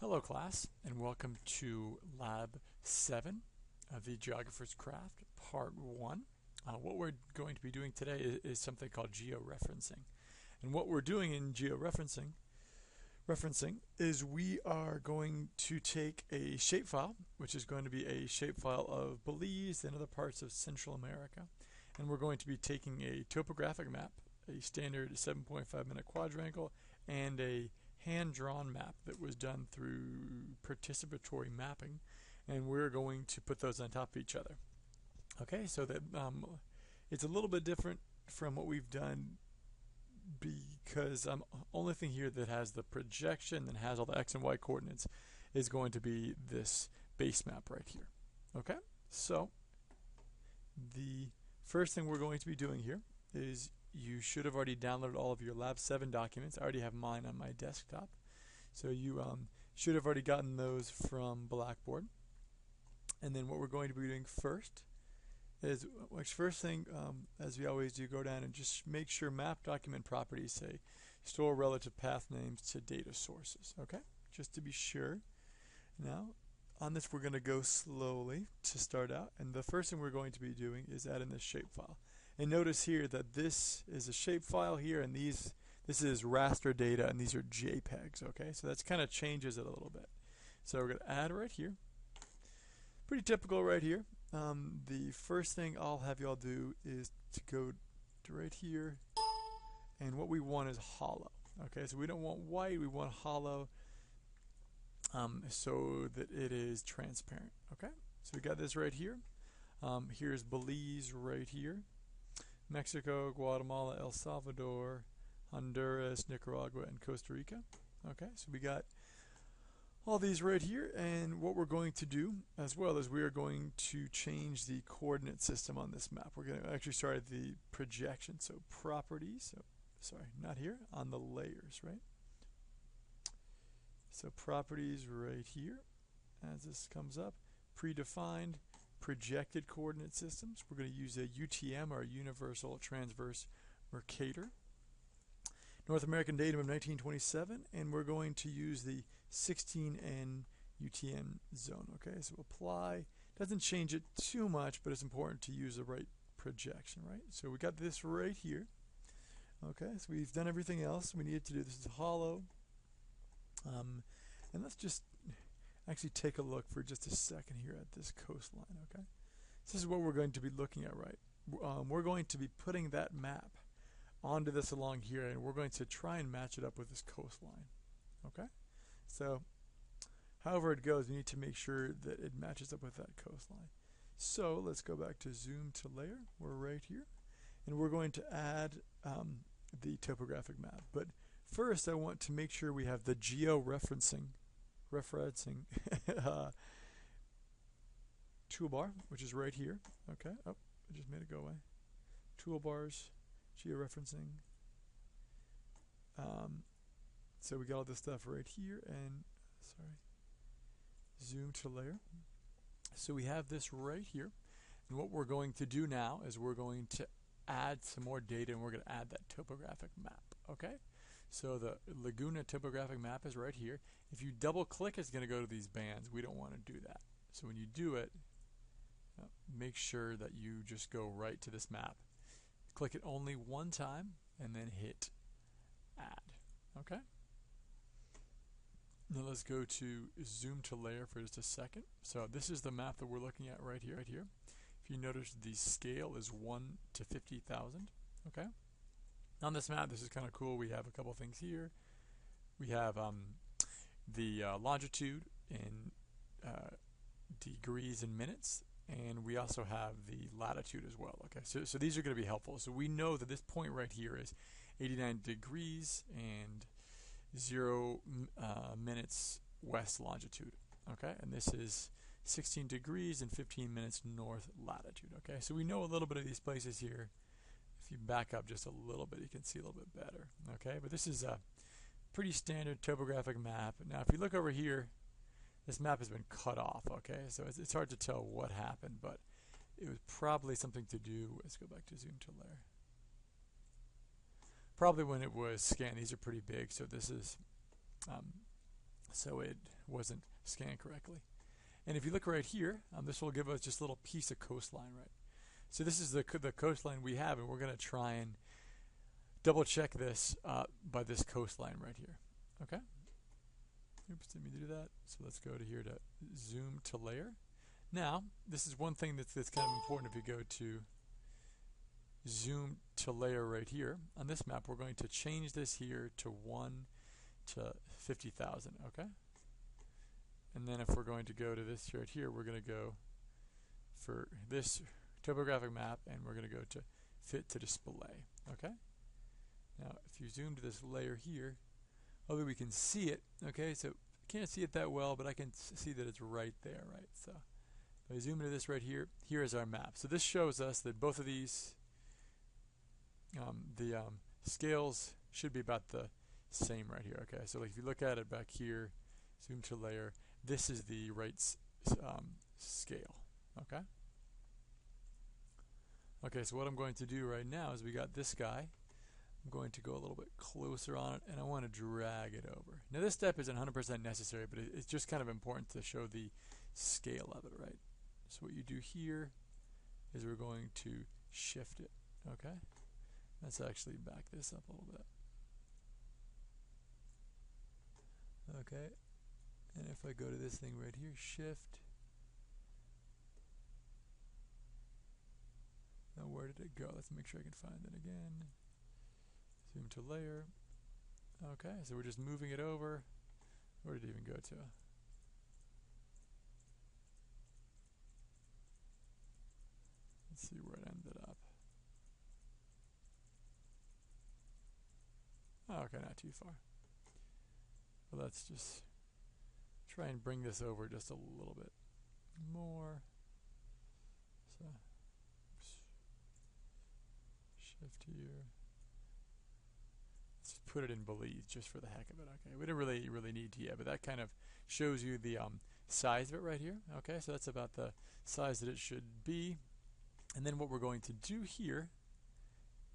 Hello class, and welcome to Lab 7 of the Geographer's Craft, Part 1. What we're going to be doing today is something called georeferencing. And what we're doing in georeferencing is we are going to take a shapefile, which is going to be a shapefile of Belize and other parts of Central America, and we're going to be taking a topographic map, a standard 7.5-minute quadrangle, and a hand-drawn map that was done through participatory mapping, and we're going to put those on top of each other. Okay, so that it's a little bit different from what we've done because only thing here that has the projection and has all the x and y coordinates is going to be this base map right here. Okay, so the first thing we're going to be doing here is you should have already downloaded all of your Lab 7 documents. I already have mine on my desktop. So you should have already gotten those from Blackboard. And then what we're going to be doing first is, first thing, as we always do, go down and just make sure map document properties say store relative path names to data sources. Okay, just to be sure. Now, on this we're going to go slowly to start out. And the first thing we're going to be doing is add in this shapefile. And notice here that this is a shapefile here, and this is raster data, and these are JPEGs. Okay, so that's kind of changes it a little bit. So we're going to add right here. Pretty typical right here. The first thing I'll have y'all do is to go to right here, and what we want is hollow. Okay, so we don't want white, we want hollow, so that it is transparent. Okay, so we got this right here. Here's Belize right here. Mexico, Guatemala, El Salvador, Honduras, Nicaragua, and Costa Rica. Okay, so we got all these right here, and what we're going to do as well is we are going to change the coordinate system on this map. We're going to actually start at the projection, so properties, sorry, not here, on the layers, right? So properties right here, as this comes up, predefined projected coordinate systems. We're going to use a UTM, or a Universal Transverse Mercator. North American datum of 1927, and we're going to use the 16N UTM zone. Okay, so apply. Doesn't change it too much, but it's important to use the right projection, right? So we got this right here. Okay, so we've done everything else we needed to do. This is hollow. And let's just actually take a look for just a second here at this coastline. Okay, so this is what we're going to be looking at, right? We're going to be putting that map onto this along here, and we're going to try and match it up with this coastline. Okay, so however it goes, we need to make sure that it matches up with that coastline. So let's go back to zoom to layer. We're right here, and we're going to add the topographic map. But first I want to make sure we have the georeferencing toolbar, which is right here. Okay, oh, I just made it go away. Toolbars, georeferencing. So we got all this stuff right here, and sorry, zoom to layer. So we have this right here, and what we're going to do now is we're going to add some more data, and we're going to add that topographic map. Okay, so the Laguna topographic map is right here. If you double click, it's going to go to these bands. We don't want to do that. So when you do it, make sure that you just go right to this map. Click it only one time and then hit add. Okay, now let's go to zoom to layer for just a second. So this is the map that we're looking at right here. If you notice, the scale is 1 to 50,000. Okay, on this map, this is kind of cool. We have a couple things here. We have the longitude in degrees and minutes, and we also have the latitude as well. Okay, so these are going to be helpful. So we know that this point right here is 89 degrees and 0 minutes west longitude. Okay, and this is 16 degrees and 15 minutes north latitude. Okay, so we know a little bit of these places here. If you back up just a little bit, you can see a little bit better. Okay, but this is a pretty standard topographic map. Now if you look over here, this map has been cut off. Okay, so it's hard to tell what happened, but it was probably something to do, let's go back to zoom to layer. Probably when it was scanned. These are pretty big, so this is so it wasn't scanned correctly. And if you look right here, this will give us just a little piece of coastline, right? So this is the coastline we have, and we're going to try and double check this by this coastline right here. Okay? Oops, didn't mean to do that. So let's go to here to zoom to layer. Now, this is one thing that's kind of important. If you go to zoom to layer right here on this map, we're going to change this here to 1 to 50,000. Okay? And then if we're going to go to this right here, we're going to go for this topographic map, and we're going to go to fit to display. Okay? Now, if you zoom to this layer here, hopefully we can see it. Okay, so can't see it that well, but I can see that it's right there, right? So if I zoom into this right here, here is our map. So this shows us that both of these, scales should be about the same right here. Okay, so like if you look at it back here, zoom to layer, this is the right scale. Okay. Okay, so what I'm going to do right now is we got this guy. I'm going to go a little bit closer on it, and I want to drag it over. Now this step isn't 100% necessary, but it's just kind of important to show the scale of it, right? So what you do here is we're going to shift it, okay? Let's actually back this up a little bit. Okay, and if I go to this thing right here, shift. Now where did it go? Let's make sure I can find it again. Zoom to layer. Okay, so we're just moving it over. Where did it even go to? Let's see where it ended up. Oh, okay, not too far. Well, let's just try and bring this over just a little bit more. So, oops. Shift here. Let's put it in Belize just for the heck of it. Okay, we don't really need to yet, but that kind of shows you the size of it right here. Okay, so that's about the size that it should be. And then what we're going to do here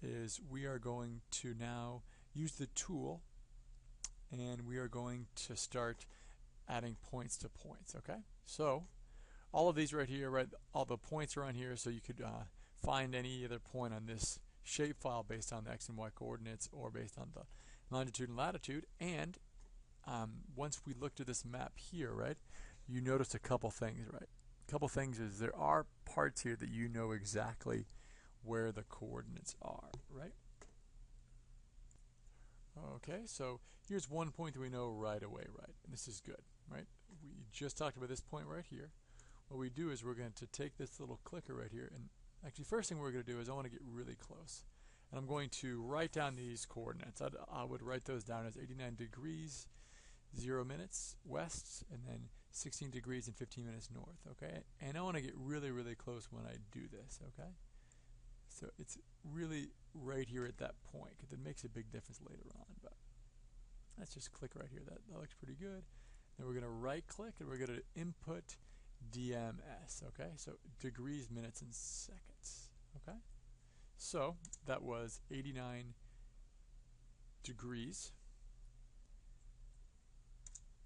is we are going to now use the tool, and we are going to start adding points to points. Okay, so all of these right here, right, all the points are on here, so you could find any other point on this shapefile based on the x and y coordinates, or based on the longitude and latitude. And once we looked at this map here, right, you notice a couple things, right? A couple things is there are parts here that you know exactly where the coordinates are, right? Okay, so here's one point that we know right away, right? And this is good, right? We just talked about this point right here. What we do is we're going to take this little clicker right here, and actually first thing we're going to do is I want to get really close. And I'm going to write down these coordinates. I would write those down as 89 degrees, 0 minutes west, and then 16 degrees and 15 minutes north, okay? And I want to get really close when I do this, okay? So it's really right here at that point, because it makes a big difference later on. But let's just click right here. That looks pretty good. Then we're going to right click, and we're going to input DMS, okay? So degrees, minutes, and seconds, okay? So that was 89 degrees,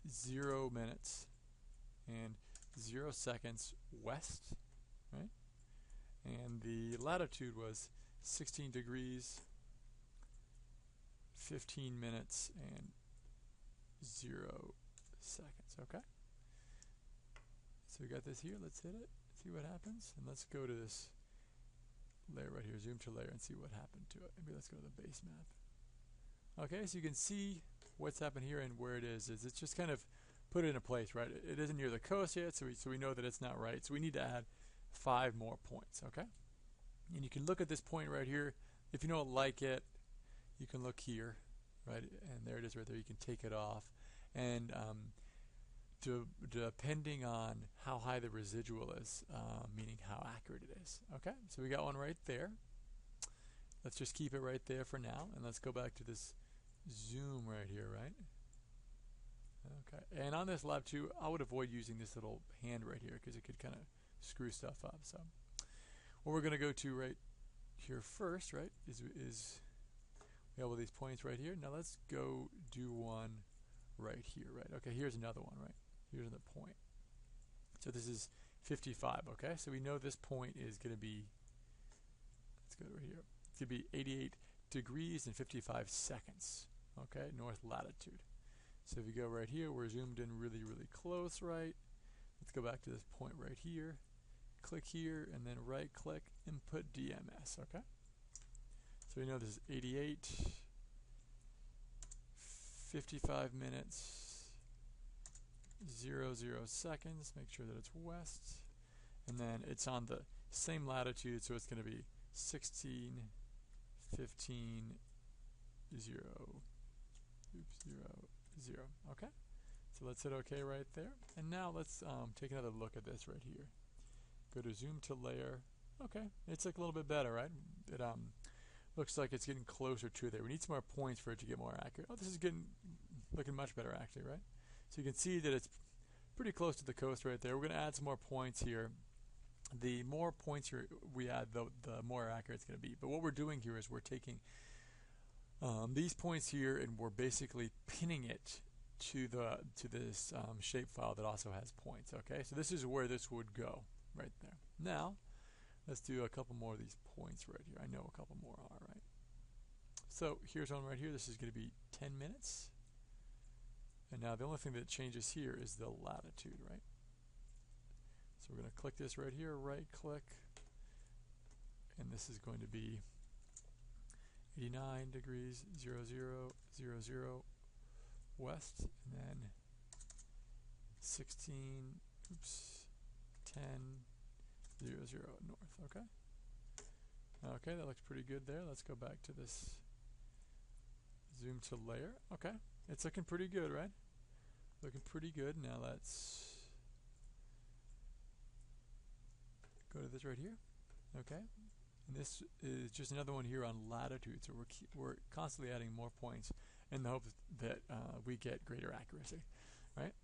0 minutes, and 0 seconds west, right? And the latitude was 16 degrees, 15 minutes, and 0 seconds, okay? So we got this here. Let's hit it, see what happens. And let's go to this layer right here, zoom to layer, and see what happened to it. Maybe let's go to the base map. Okay, so you can see what's happened here and where it is. It's just kind of put it in a place, right? It isn't near the coast yet, so we know that it's not right. So we need to add 5 more points, okay? And you can look at this point right here. If you don't like it, you can look here, right? And there it is right there. You can take it off. And depending on how high the residual is, meaning how accurate it is. Okay, so we got one right there. Let's just keep it right there for now, and let's go back to this zoom right here, right? Okay, and on this lab too, I would avoid using this little hand right here because it could kind of screw stuff up. So what we're going to go to right here first, right, is we have all these points right here. Now let's go do one right here, right? Okay, here's another one, right? Here's the point. So this is 55, okay? So we know this point is going to be, let's go over here. It's going to be 88 degrees and 55 seconds, okay? North latitude. So if you go right here, we're zoomed in really, really close, right? Let's go back to this point right here. Click here and then right click, input DMS, okay? So we know this is 88, 55 minutes, 00 seconds. Make sure that it's west. And then it's on the same latitude, so it's going to be 16, 15, 0, 0. Okay? So let's hit OK right there. And now let's take another look at this right here. Go to zoom to layer. Okay, it's like a little bit better, right? It looks like it's getting closer to there. We need some more points for it to get more accurate. Oh, this is looking much better actually, right? So you can see that it's pretty close to the coast right there. We're going to add some more points here. The more points we add, the more accurate it's going to be. But what we're doing here is we're taking these points here and we're basically pinning it to this shapefile that also has points. Okay, so this is where this would go right there. Now let's do a couple more of these points right here. I know a couple more are, right? So here's one right here. This is going to be 10 minutes. And now the only thing that changes here is the latitude, right? So we're going to click this right here, right click, and this is going to be 89 degrees, 00, 00 west, and then 16, 10, 00 north, okay? Okay, that looks pretty good there. Let's go back to this zoom to layer. Okay, it's looking pretty good, right? Looking pretty good. Now let's go to this right here. Okay, and this is just another one here on latitude. So we're constantly adding more points in the hope that we get greater accuracy, right?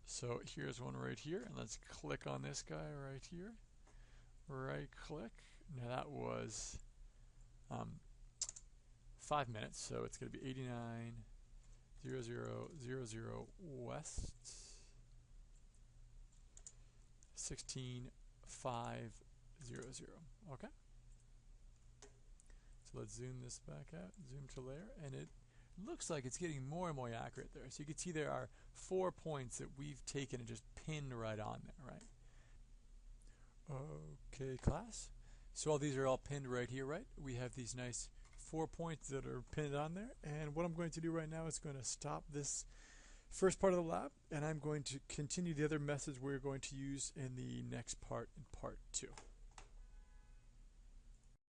So here's one right here, and let's click on this guy right here. Right click. Now that was 5 minutes, so it's going to be 89, 00, 00 west, 16, 5, 0, 0. Okay. So let's zoom this back out, zoom to layer, and it looks like it's getting more and more accurate there. So you can see there are 4 points that we've taken and just pinned right on there, right? Okay, class. So all these are all pinned right here, right? We have these nice 4 points that are pinned on there. And what I'm going to do right now is going to stop this first part of the lab, and I'm going to continue the other methods we're going to use in the next part, in part 2.